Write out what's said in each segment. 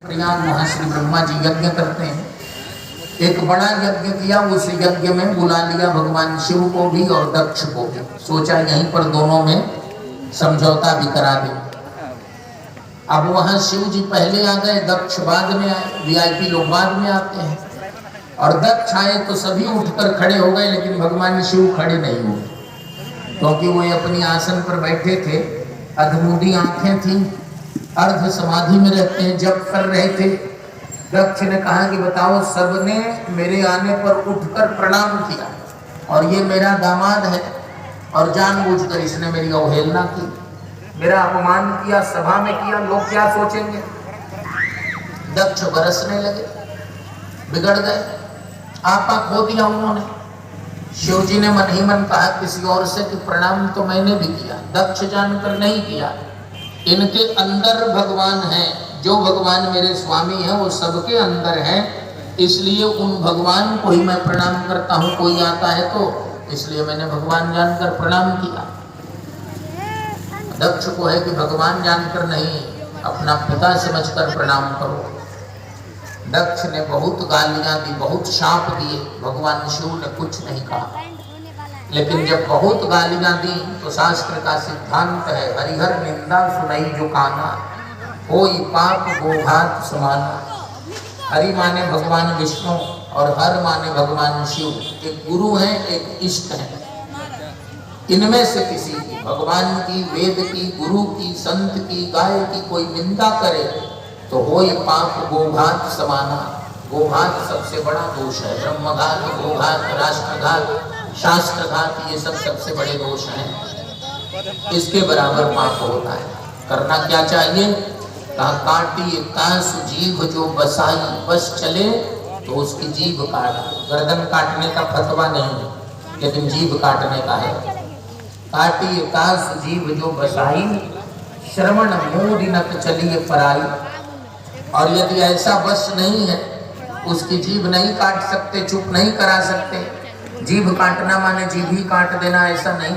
प्रयाग वहां श्री ब्रह्मा जी यज्ञ करते हैं। एक बड़ा यज्ञ किया, उस यज्ञ में बुला लिया भगवान शिव को भी और दक्ष को भी। सोचा यहीं पर दोनों में समझौता भी करा दे। अब वहां शिव जी पहले आ गए, दक्ष बाद में आए, वीआईपी लोग बाद में आते हैं। और दक्ष आए तो सभी उठकर खड़े हो गए, लेकिन भगवान शिव खड़े नहीं हुए, क्योंकि वो अपनी आसन पर बैठे थे, अधमूडी आंखें थी, अर्ध समाधि में रहते हैं, जप कर रहे थे। दक्ष ने कहा कि बताओ, सबने मेरे आने पर उठकर प्रणाम किया और ये मेरा दामाद है और जानबूझकर इसने मेरी अवहेलना की, मेरा अपमान किया, सभा में किया, लोग क्या सोचेंगे। दक्ष बरसने लगे, बिगड़ गए, आपा खो दिया उन्होंने। शिव जी ने मन ही मन कहा किसी और से कि प्रणाम तो मैंने भी किया, दक्ष जानकर नहीं किया। इनके अंदर भगवान है, जो भगवान मेरे स्वामी है वो सबके अंदर है, इसलिए उन भगवान को ही मैं प्रणाम करता हूँ। कोई आता है तो इसलिए मैंने भगवान जानकर प्रणाम किया। दक्ष को है कि भगवान जानकर नहीं, अपना पिता समझकर प्रणाम करो। दक्ष ने बहुत गालियां दी, बहुत शाप दिए, भगवान शिव ने कुछ नहीं कहा। लेकिन जब बहुत गालियां दी तो शास्त्र का सिद्धांत है, हरिहर निंदा सुनाई जो काना, कोई पाप गोघात समाना। हरि माने भगवान विष्णु और हर माने भगवान शिव। एक गुरु है, एक इष्ट है। इनमें से किसी की, भगवान की, वेद की, गुरु की, संत की, गाय की कोई निंदा करे तो होई पाप गोघात समाना। गोघात सबसे बड़ा दोष है, ब्रह्मघात, गोघात, राष्ट्रघात, शास्त्रघात, ये सब सबसे बड़े दोष हैं। इसके बराबर पाप होता है। करना क्या चाहिए? कहा काटी कास जीभ जो बसाई, बस चले तो उसकी जीभ काट दो। गर्दन काटने का फतवा नहीं, लेकिन जीभ काटने का है। काटी कास जीभ जो बसाई, श्रवण मूढ़ चलिए पराई। और यदि ऐसा बस नहीं है, उसकी जीभ नहीं काट सकते, चुप नहीं करा सकते, जीभ काटना माने जीभ ही काट देना ऐसा नहीं,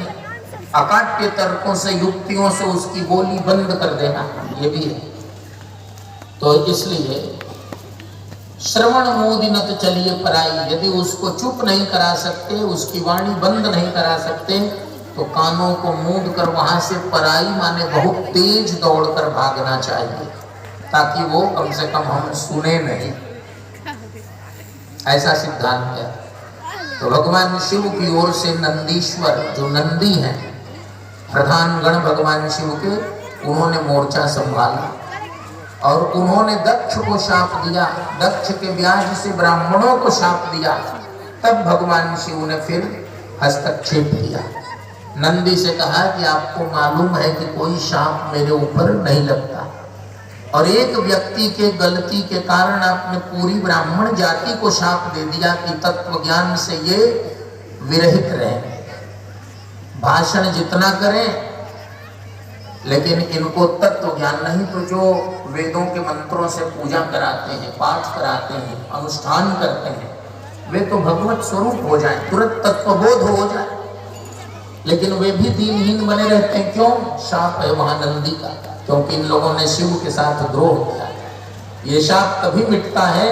अकाट्य तर्कों से, युक्तियों से उसकी बोली बंद कर देना, ये भी है। तो इसलिए श्रवण मोदिनत चलिए पराई, यदि उसको चुप नहीं करा सकते, उसकी वाणी बंद नहीं करा सकते, तो कानों को मूंद कर वहां से पराई माने बहुत तेज दौड़कर भागना चाहिए, ताकि वो कम से कम हम सुने नहीं। ऐसा सिद्धांत है। तो भगवान शिव की ओर से नंदीश्वर, जो नंदी हैं, प्रधान गण भगवान शिव के, उन्होंने मोर्चा संभाला और उन्होंने दक्ष को शाप दिया। दक्ष के ब्याज से ब्राह्मणों को शाप दिया। तब भगवान शिव ने फिर हस्तक्षेप किया। नंदी से कहा कि आपको मालूम है कि कोई शाप मेरे ऊपर नहीं लगता, और एक व्यक्ति के गलती के कारण आपने पूरी ब्राह्मण जाति को शाप दे दिया कि तत्व ज्ञान से ये विरहित रहे, भाषण जितना करें लेकिन इनको तत्व ज्ञान नहीं। तो जो वेदों के मंत्रों से पूजा कराते हैं, पाठ कराते हैं, अनुष्ठान करते हैं, वे तो भगवत स्वरूप हो जाए, तुरंत तत्वबोध हो जाए, लेकिन वे भी दीनहीन बने रहते हैं। क्यों? शाप है महानंदी का, क्योंकि इन लोगों ने शिव के साथ द्रोह किया। ये शाप तभी मिटता है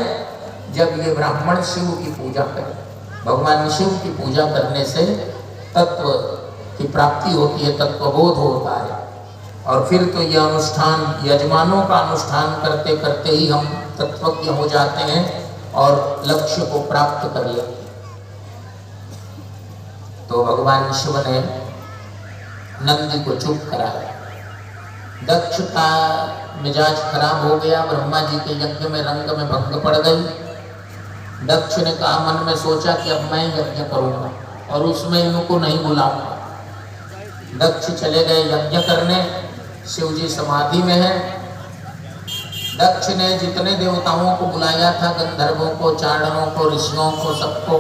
जब ये ब्राह्मण शिव की पूजा करें। भगवान शिव की पूजा करने से तत्व की प्राप्ति होती है, तत्वबोध होता है, और फिर तो ये अनुष्ठान, यजमानों का अनुष्ठान करते करते ही हम तत्वज्ञ हो जाते हैं और लक्ष्य को प्राप्त कर लेते हैं। तो भगवान शिव ने नंदी को चुप कराया। दक्ष का मिजाज खराब हो गया, ब्रह्मा जी के यज्ञ में रंग में भंग पड़ गई। दक्ष ने कहा, मन में सोचा कि अब मैं यज्ञ करूंगा और उसमें इनको नहीं बुलाऊंगा। दक्ष चले गए यज्ञ करने, शिव जी समाधि में है। दक्ष ने जितने देवताओं को बुलाया था, गंधर्वों को, चारणों को, ऋषियों को, सबको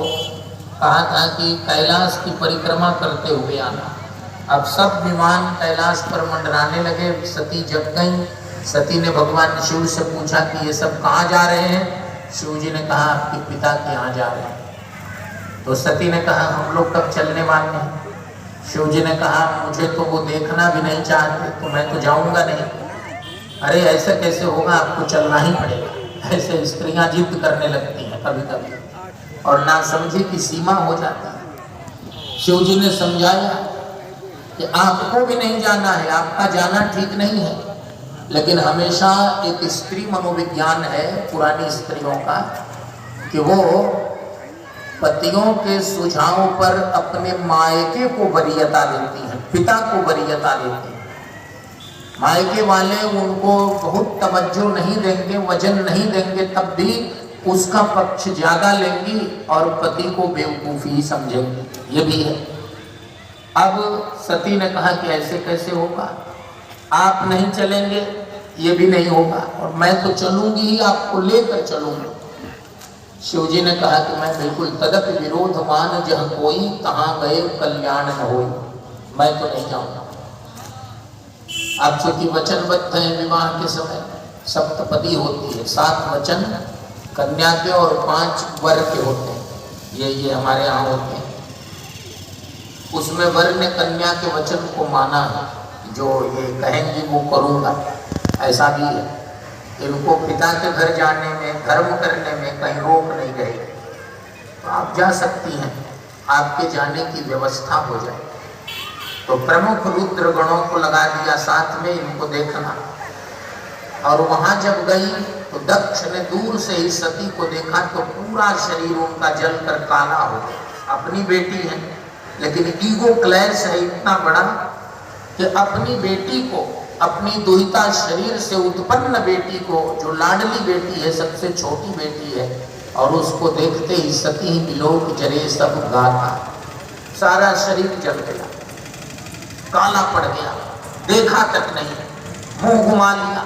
कहा था कि कैलाश की परिक्रमा करते हुए आना। अब सब विमान कैलाश पर मंडराने लगे। सती जग गई। सती ने भगवान शिव से पूछा कि ये सब कहाँ जा रहे हैं? शिव जी ने कहा, आपके पिता के यहाँ जा रहे हैं। तो सती ने कहा, हम लोग कब चलने वाले हैं? शिव जी ने कहा, मुझे तो वो देखना भी नहीं चाहते, तो मैं तो जाऊंगा नहीं। अरे ऐसा कैसे होगा, आपको चलना ही पड़ेगा। ऐसे स्त्रियां जिद करने लगती हैं कभी कभी, और ना समझे की सीमा हो जाती है। शिव जी ने समझाया कि आपको भी नहीं जाना है, आपका जाना ठीक नहीं है, लेकिन हमेशा एक स्त्री मनोविज्ञान है पुरानी स्त्रियों का कि वो पतियों के सुझाव पर अपने मायके को वरीयता देती हैं, पिता को वरीयता देती हैं। मायके वाले उनको बहुत तवज्जो नहीं देंगे, वजन नहीं देंगे, तब भी उसका पक्ष ज्यादा लेंगी और पति को बेवकूफी समझेंगे। ये भी है। अब सती ने कहा कि ऐसे कैसे होगा, आप नहीं चलेंगे ये भी नहीं होगा, और मैं तो चलूंगी ही, आपको लेकर चलूंगी। शिव जी ने कहा कि मैं बिल्कुल तदप विरोध मान जह कोई, कहाँ गए कल्याण न होई, मैं तो नहीं जाऊंगा। आप चूंकि वचनबद्ध हैं, विवाह के समय सप्तपदी होती है, 7 वचन कन्या के और 5 वर के होते हैं। ये हमारे यहाँ होते हैं। उसमें वर ने कन्या के वचन को माना है, जो ये कहेंगी वो करूँगा, ऐसा भी है। इनको पिता के घर जाने में, धर्म करने में कहीं रोक नहीं गई, तो आप जा सकती हैं, आपके जाने की व्यवस्था हो जाए। तो प्रमुख रुद्र गणों को लगा दिया साथ में, इनको देखना। और वहां जब गई तो दक्ष ने दूर से ही सती को देखा तो पूरा शरीर उनका जलकर काला हो गया। अपनी बेटी है, लेकिन ईगो क्लैश है इतना बड़ा कि अपनी बेटी को, अपनी दुहिता शरीर से उत्पन्न बेटी को, जो लाडली बेटी है, सबसे छोटी बेटी है, और उसको देखते ही सती ही बिलोक जरे सब गाता, सारा शरीर जल गया, काला पड़ गया, देखा तक नहीं, मुंह घुमा लिया,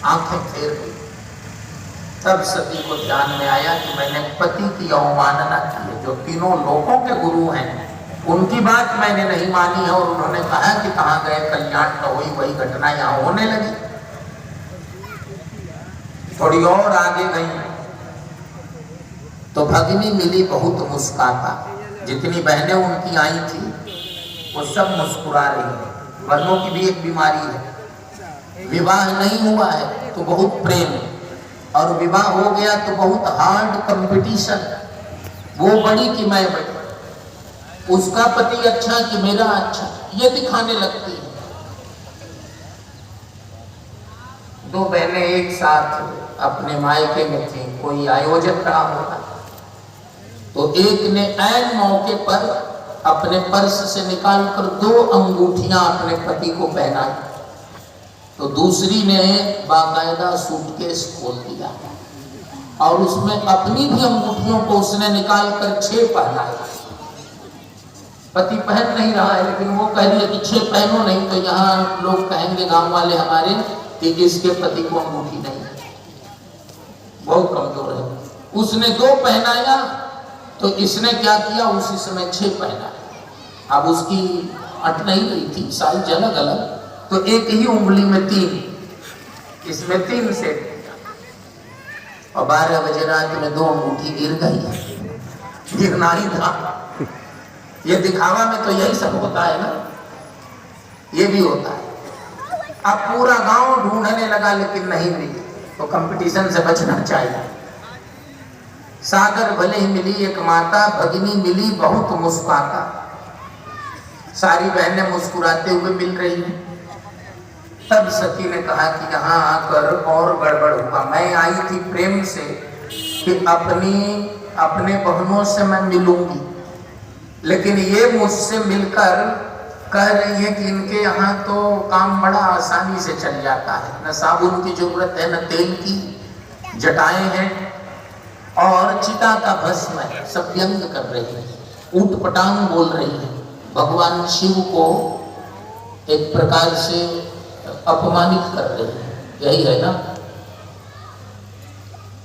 आंखें फेर गई। तब सती को ध्यान में आया कि मैंने पति की अवमानना की है, जो तीनों लोकों के गुरु हैं, उनकी बात मैंने नहीं मानी है, और उन्होंने कहा कि कहाँ गए कल्याण न होई, वही घटना यहाँ होने लगी। थोड़ी और आगे गई तो भगिनी मिली बहुत मुस्काता, जितनी बहनें उनकी आई थी वो सब मुस्कुरा रही है। वर्णों की भी एक बीमारी है, विवाह नहीं हुआ है तो बहुत प्रेम, और विवाह हो गया तो बहुत हार्ड कंपटीशन, वो बड़ी कि मैं बड़ी, उसका पति अच्छा कि मेरा अच्छा, ये दिखाने लगती है। 2 बहनें एक साथ अपने मायके में थी, कोई आयोजन रहा होगा, तो एक ने ऐन मौके पर अपने पर्स से निकालकर 2 अंगूठियां अपने पति को पहनाई, तो दूसरी ने बाकायदा सूटकेस खोल दिया और उसमें अपनी भी अंगूठियों को उसने निकालकर 6 पहनाए। पति पहन नहीं रहा है, लेकिन वो कह रही है कि 6 पहनो, नहीं तो यहाँ लोग कहेंगे गांव वाले हमारे कि इसके पति को अंगूठी नहीं, बहुत कमजोर है। उसने 2 पहनाया तो इसने क्या किया, उसी समय 6 पहना। अब उसकी अट नहीं रही थी, साइज अलग अलग, तो एक ही उंगली में 3, इसमें 3 से, और 12 बजे रात में 2 अंगूठी गिर गई। गिरना ही था, ये दिखावा में तो यही सब होता है ना, ये भी होता है। अब पूरा गांव ढूंढने लगा लेकिन नहीं मिली, तो कंपटीशन से बचना चाहिए। सागर भले ही मिली एक माता, भगिनी मिली बहुत मुस्कुराता, सारी बहनें मुस्कुराते हुए मिल रही हैं। तब सती ने कहा कि यहाँ आकर और गड़बड़ हुआ, मैं आई थी प्रेम से कि अपने बहनों से मैं मिलूंगी, लेकिन ये मुझसे मिलकर कह रही है कि इनके यहाँ तो काम बड़ा आसानी से चल जाता है, न साबुन की जरूरत है, न तेल की, जटाएं हैं और चिता का भस्म है। सब व्यंग कर रही है, ऊट पटांग बोल रही है, भगवान शिव को एक प्रकार से अपमानित कर रही है। यही है ना,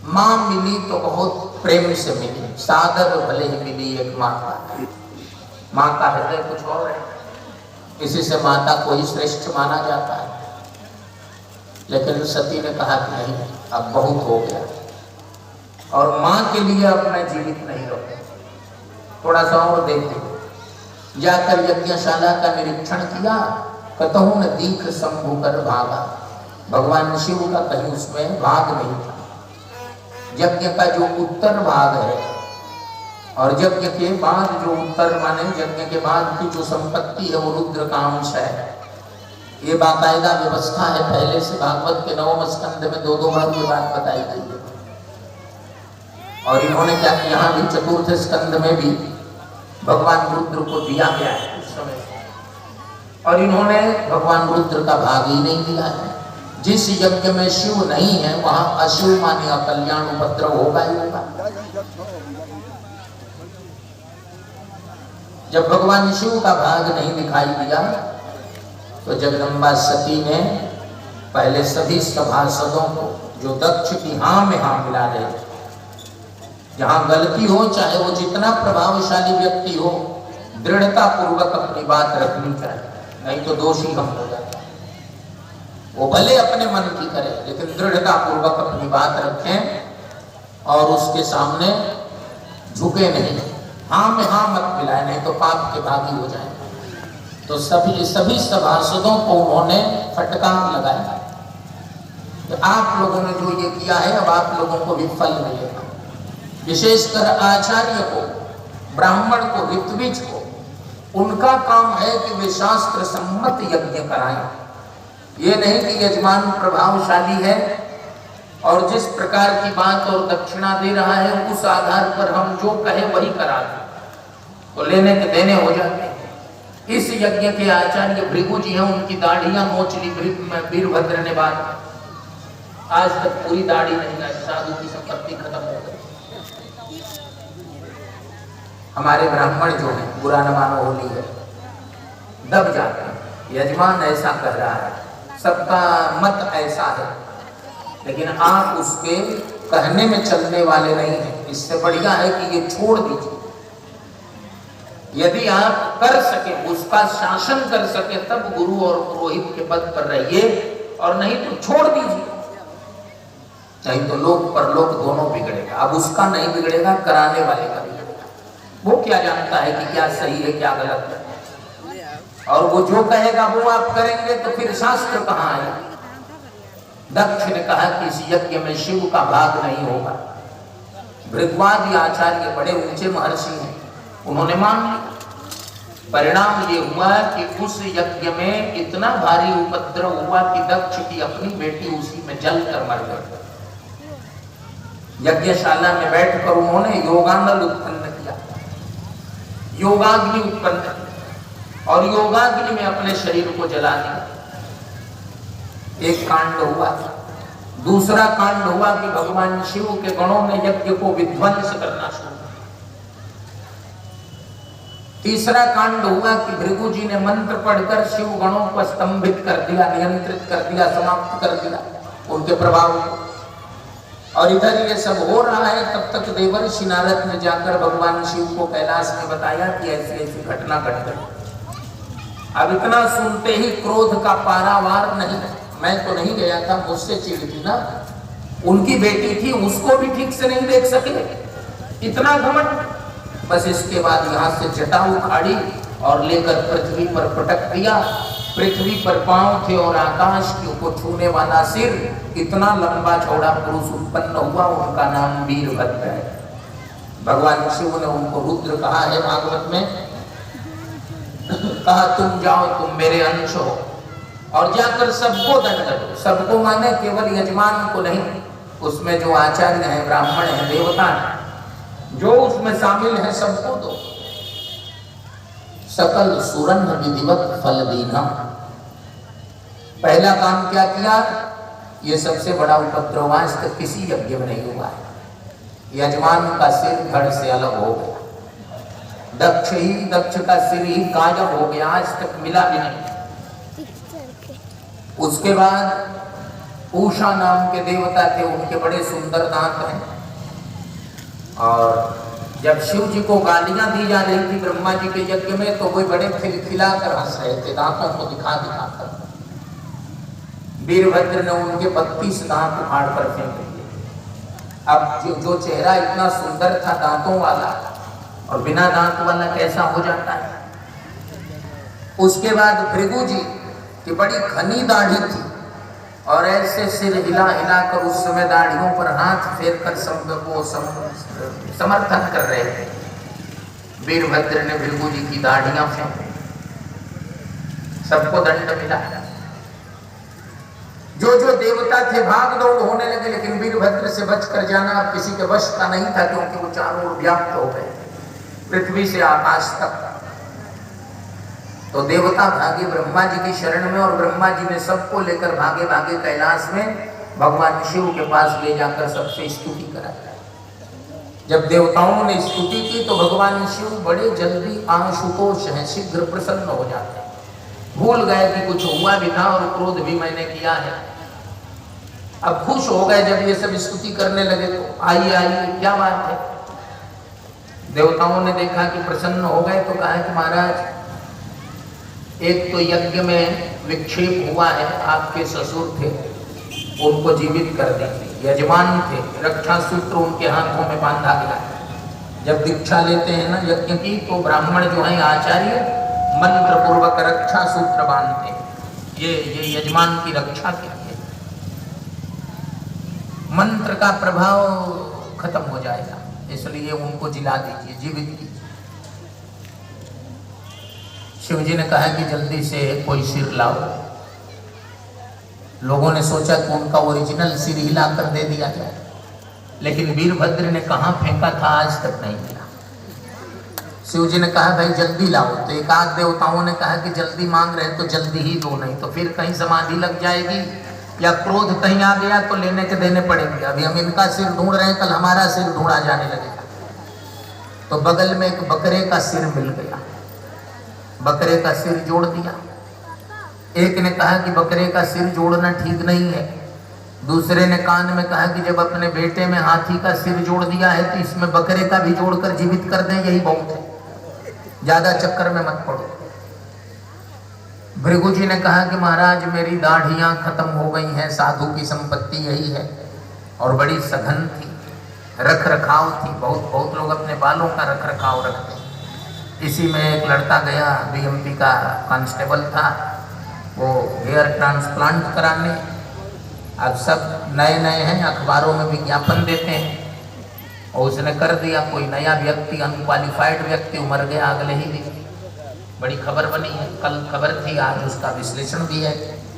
माँ मिली तो बहुत प्रेम से मिली, सागर भले ही मिली एक माता, माँ का हृदय कुछ और है, इसी से माता को ही श्रेष्ठ माना जाता है। लेकिन सती ने कहा कि नहीं, अब बहुत हो गया, और माँ के लिए अब मैं जीवित नहीं रहूं, थोड़ा सा और देखते। जाकर यज्ञशाला का निरीक्षण किया, कतहु न दीख शंभु कर भागा, भगवान शिव का कहीं उसमें भाग नहीं था। यज्ञ का जो उत्तर भाग है और यज्ञ के बाद जो उत्तर माने यज्ञ के बाद की जो संपत्ति है वो रुद्र का अंश है। ये बाकायदा व्यवस्था है, पहले से भागवत के 9वें स्कंद में 2 बार ये बात बताई गई है। और इन्होंने क्या किया, यहाँ भी चतुर्थ स्कंद में भी भगवान रुद्र को दिया गया है उस समय, और इन्होंने भगवान रुद्र का भाग ही नहीं दिया है। जिस यज्ञ में शिव नहीं है वहां अशिव माने अकल्याण उपद्रव होगा ही होगा। जब भगवान शिव का भाग नहीं दिखाई दिया तो जगदम्बा सती ने पहले सभी सभासदों को जो दक्ष की हाँ में हाँ मिला रहे थे, जहां गलती हो चाहे वो जितना प्रभावशाली व्यक्ति हो, दृढ़ता पूर्वक अपनी बात रखनी चाहिए, नहीं तो दोषी हम हो जाते। वो भले अपने मन की करे लेकिन दृढ़ता पूर्वक अपनी बात रखें और उसके सामने झुके नहीं, हाँ में हाँ मत मिलाए, नहीं तो पाप के भागी हो जाए। तो सभी सभासदों को उन्होंने फटकार लगाया कि आप लोगों ने जो ये किया है अब आप लोगों को भी फल मिलेगा। विशेषकर आचार्य को, ब्राह्मण को, ऋत्विज को, उनका काम है कि वे शास्त्र सम्मत यज्ञ कराएं। ये नहीं कि यजमान प्रभावशाली है और जिस प्रकार की बात और दक्षिणा दे रहा है उस आधार पर हम जो कहे वही करा दें, तो लेने के देने हो जाते हैं। इस यज्ञ के आचार्य भृगु जी हैं, उनकी दाढ़ियां नोच ली वीरभद्र ने बात, आज तक पूरी दाढ़ी नहीं आई, साधु की संपत्ति खत्म हो गई। हमारे ब्राह्मण जो है, बुरा न मानो होली है, दब जाते हैं, यजमान ऐसा कह रहा है, सबका मत ऐसा है, लेकिन आप उसके कहने में चलने वाले नहीं हैं। इससे बढ़िया है कि ये छोड़ दीजिए। यदि आप कर सके, उसका शासन कर सके, तब गुरु और पुरोहित के पद पर रहिए, और नहीं तो छोड़ दीजिए। नहीं तो लोक परलोक दोनों बिगड़ेगा। अब उसका नहीं बिगड़ेगा, कराने वाले का बिगड़ेगा। वो क्या जानता है कि क्या सही है क्या गलत है, और वो जो कहेगा वो आप करेंगे तो फिर शास्त्र कहाँ आए। दक्ष ने कहा कि इस यज्ञ में शिव का भाग नहीं होगा। भृगवादी आचार्य बड़े ऊंचे महर्षि हैं, उन्होंने मान लिया। परिणाम ये हुआ कि उस यज्ञ में इतना भारी उपद्रव हुआ कि दक्ष की अपनी बेटी उसी में जलकर मर गई। यज्ञशाला में बैठकर उन्होंने योगानल उत्पन्न किया, योगाग्नि उत्पन्न किया, और योगाग्नि में अपने शरीर को जला दिया। एक कांड हुआ। दूसरा कांड हुआ कि भगवान शिव के गणों ने यज्ञ को विध्वंस करना शुरू किया। तीसरा कांड हुआ कि भृगु जी ने मंत्र पढ़कर शिव गणों को स्तंभित कर दिया, नियंत्रित कर दिया, समाप्त कर दिया उनके प्रभाव को। और इधर ये सब हो रहा है, तब तक देवर्षि नारद ने जाकर भगवान शिव को कैलाश में बताया कि ऐसी ऐसी घटना घट गई। अब इतना सुनते ही क्रोध का पारावार नहीं। मैं तो नहीं गया था, मुझसे चिढ़ थी ना, उनकी बेटी थी, उसको भी ठीक से नहीं देख सके, इतना घमंड। बस इसके बाद यहाँ से जटा उखाड़ी और लेकर पृथ्वी पर पटक दिया। पृथ्वी पर पांव थे और आकाश को छूने वाला सिर, इतना लंबा चौड़ा पुरुष उत्पन्न हुआ, उनका नाम वीरभद्र है। भगवान शिव ने उनको रुद्र कहा है भागवत में, कहा तुम जाओ, तुम मेरे अंश हो, और जाकर सबको दंड दो। सबको माने केवल यजमान को नहीं, उसमें जो आचार्य हैं, ब्राह्मण हैं, देवता हैं, जो उसमें शामिल है, सबको दो। सकल सुरन विधिवत फल दीना। पहला काम क्या किया? ये सबसे बड़ा उपद्रव आज तक किसी यज्ञ में नहीं हुआ है। यजमान का सिर धड़ से अलग हो गया, दक्ष का सिर ही गायब हो गया, आज तक मिला भी नहीं। उसके बाद उषा नाम के देवता थे, उनके बड़े सुंदर दांत हैं, और जब शिव जी को गालियां दी जा रही थी ब्रह्मा जी के यज्ञ में, तो वो बड़े खिलखिलाकर हंस रहे थे, दांतों को दिखा दिखाकर। वीरभद्र ने उनके 32 दांत उखाड़ कर फेंक दिए। अब जो चेहरा इतना सुंदर था दांतों वाला, और बिना दांत वाला कैसा हो जाता है। उसके बाद भृगु जी की बड़ी घनी दाढ़ी थी, और ऐसे सिर हिला हिला कर उस समय दाढ़ियों पर हाथ फेर कर समर्थन कर रहे थे। वीरभद्र ने भृगु जी की दाढ़ियां फेंकी, सबको दंड मिला। जो जो देवता थे भाग दौड़ होने लगे, लेकिन वीरभद्र से बचकर जाना अब किसी के वश का नहीं था, क्योंकि वो चारों ओर व्याप्त हो गए पृथ्वी से आकाश तक। तो देवता भागे ब्रह्मा जी की शरण में, और ब्रह्मा जी ने सबको लेकर भागे भागे कैलाश में भगवान शिव के पास ले जाकर सबसे स्तुति कराई। जब देवताओं ने स्तुति की तो भगवान शिव बड़े जल्दी आशुतोष हैं, शीघ्र प्रसन्न हो जाते हैं। भूल गए कि कुछ हुआ भी था और क्रोध भी मैंने किया है। अब खुश हो गए जब ये सब स्तुति करने लगे, तो आइए आइए क्या बात है। देवताओं ने देखा कि प्रसन्न हो गए तो कहा कि महाराज, एक तो यज्ञ में विक्षेप हुआ है, आपके ससुर थे, उनको जीवित कर दीजिए। यजमान थे, रक्षा सूत्र उनके हाथों में बांधा गया। जब दीक्षा लेते हैं ना यज्ञ की, तो ब्राह्मण जो है आचार्य मंत्र पूर्वक रक्षा सूत्र बांधते हैं। ये यजमान की रक्षा के लिए मंत्र का प्रभाव खत्म हो जाएगा, इसलिए उनको जिला दीजिए, जीवित कीजिए। शिव जी ने कहा कि जल्दी से कोई सिर लाओ। लोगों ने सोचा कि उनका ओरिजिनल सिर ही लाकर दे दिया जाए, लेकिन वीरभद्र ने कहाँ फेंका था आज तक नहीं मिला। शिव जी ने कहा भाई जल्दी लाओ, तो एकाध देवताओं ने कहा कि जल्दी मांग रहे तो जल्दी ही दो, नहीं तो फिर कहीं समाधि लग जाएगी या क्रोध कहीं आ गया तो लेने के देने पड़ेंगे। अभी हम इनका सिर ढूंढ रहे हैं, कल हमारा सिर ढूंढा जाने लगेगा। तो बगल में एक बकरे का सिर मिल गया, बकरे का सिर जोड़ दिया। एक ने कहा कि बकरे का सिर जोड़ना ठीक नहीं है, दूसरे ने कान में कहा कि जब अपने बेटे में हाथी का सिर जोड़ दिया है तो इसमें बकरे का भी जोड़कर जीवित कर दें, यही बहुत है, ज्यादा चक्कर में मत पड़ो। भृगु जी ने कहा कि महाराज मेरी दाढ़ियां खत्म हो गई हैं, साधु की संपत्ति यही है, और बड़ी सघन थी, रख रखाव थी, बहुत लोग अपने बालों का रख रखाव रखते हैं। इसी में एक लड़का गया, बीएमपी का कांस्टेबल था, वो हेयर ट्रांसप्लांट कराने। अब सब नए नए हैं, अखबारों में विज्ञापन देते हैं, और उसने कर दिया। कोई नया व्यक्ति, अनक्वालिफाइड व्यक्ति मर गया अगले ही दिन, बड़ी खबर बनी है, कल खबर थी, आज उसका विश्लेषण भी है।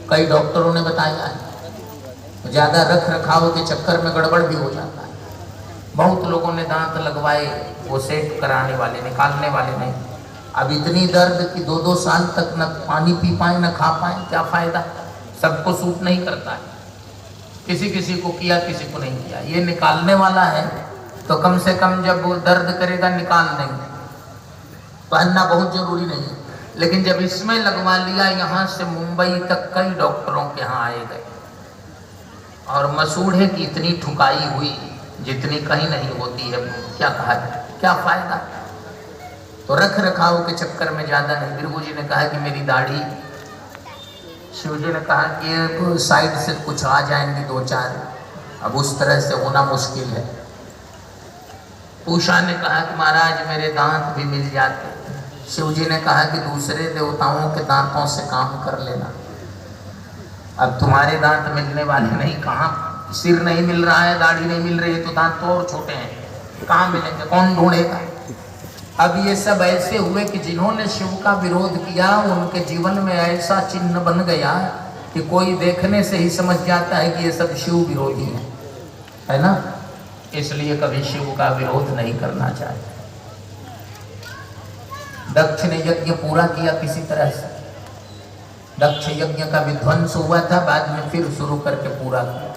कई डॉक्टरों ने बताया है ज़्यादा रख रखाव के चक्कर में गड़बड़ भी हो जाता है। बहुत लोगों ने दांत लगवाए, वो सेट कराने वाले, निकालने वाले नहीं। अब इतनी दर्द कि 2-2 साल तक न पानी पी पाए न खा पाए, क्या फायदा। सबको सूट नहीं करता है, किसी किसी को किया, किसी को नहीं किया। ये निकालने वाला है तो कम से कम जब वो दर्द करेगा निकाल देंगे, पहनना बहुत जरूरी नहीं है। लेकिन जब इसमें लगवा लिया, यहाँ से मुंबई तक कई डॉक्टरों के यहाँ आए गए, और मसूढ़े की इतनी ठुकाई हुई जितनी कहीं नहीं होती है। क्या कहा, क्या फायदा। तो रख रखाव के चक्कर में ज्यादा नहीं। भृगु जी ने कहा कि मेरी दाढ़ी, शिव जी ने कहा कि साइड से कुछ आ जाएंगी 2-4, अब उस तरह से होना मुश्किल है। पूषा ने कहा कि महाराज मेरे दांत भी मिल जाते। शिव जी ने कहा कि दूसरे देवताओं के दांतों से काम कर लेना, अब तुम्हारे दांत मिलने वाले नहीं। कहाँ, सिर नहीं मिल रहा है, दाढ़ी नहीं मिल रही है, तो दांत तो और छोटे हैं, कहाँ मिलेंगे, कौन ढूंढेगा। अब ये सब ऐसे हुए कि जिन्होंने शिव का विरोध किया उनके जीवन में ऐसा चिन्ह बन गया कि कोई देखने से ही समझ जाता है कि ये सब शिव विरोधी है ना। इसलिए कभी शिव का विरोध नहीं करना चाहिए। दक्ष ने यज्ञ पूरा किया किसी तरह से। दक्ष यज्ञ का विध्वंस हुआ था, बाद में फिर शुरू करके पूरा किया।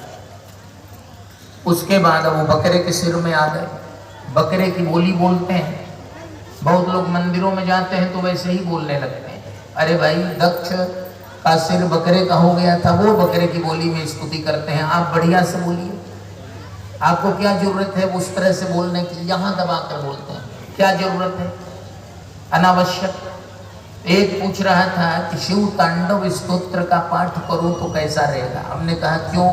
उसके बाद वो बकरे के सिर में आ गए। बकरे की बोली बोलते हैं, बहुत लोग मंदिरों में जाते हैं तो वैसे ही बोलने लगते हैं, अरे भाई दक्ष का सिर बकरे का हो गया था, वो बकरे की बोली में स्तुति करते हैं। आप बढ़िया से बोलिए, आपको क्या जरूरत है उस तरह से बोलने की, यहाँ दबा कर बोलते हैं, क्या जरूरत है, अनावश्यक। एक पूछ रहा था कि शिव तांडव स्तोत्र का पाठ करूं तो कैसा रहेगा। हमने कहा क्यों,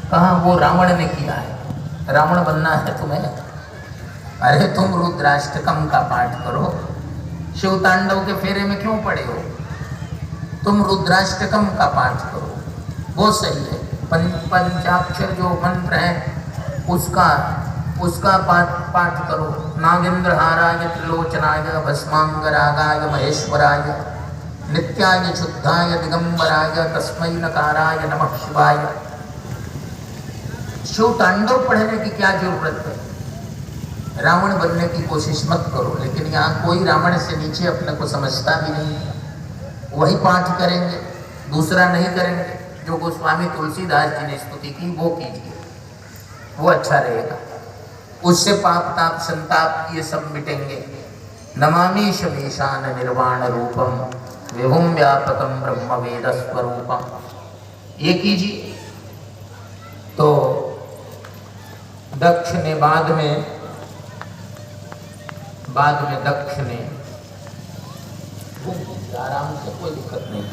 कहा वो रावण ने किया है, रावण बनना है तुम्हें, अरे तुम रुद्राष्टकम का पाठ करो, शिव तांडव के फेरे में क्यों पड़े हो, तुम रुद्राष्टकम का पाठ करो। वो सही है। पंचाक्षर जो मंत्र है उसका पाठ करो। नागेंद्र हाराय त्रिलोचनाय भस्मांगरागाय महेश्वराय नित्याय शुद्धाय दिगंबराय तस्मै नकाराय नमः शिवाय। शिव तांडव पढ़ने की क्या जरूरत है? रावण बनने की कोशिश मत करो। लेकिन यहाँ कोई रावण से नीचे अपने को समझता भी नहीं है। वही पाठ करेंगे, दूसरा नहीं करेंगे। जो गोस्वामी तुलसीदास जी ने स्तुति की वो कीजिए, वो अच्छा रहेगा। उससे पाप ताप संताप ये सब मिटेंगे। नमामि शमीशान निर्वाण रूपम विभुम व्यापकम ब्रह्म वेद स्वरूपम, ये कीजिए। तो दक्ष ने बाद में दक्ष ने आराम से, कोई दिक्कत नहीं।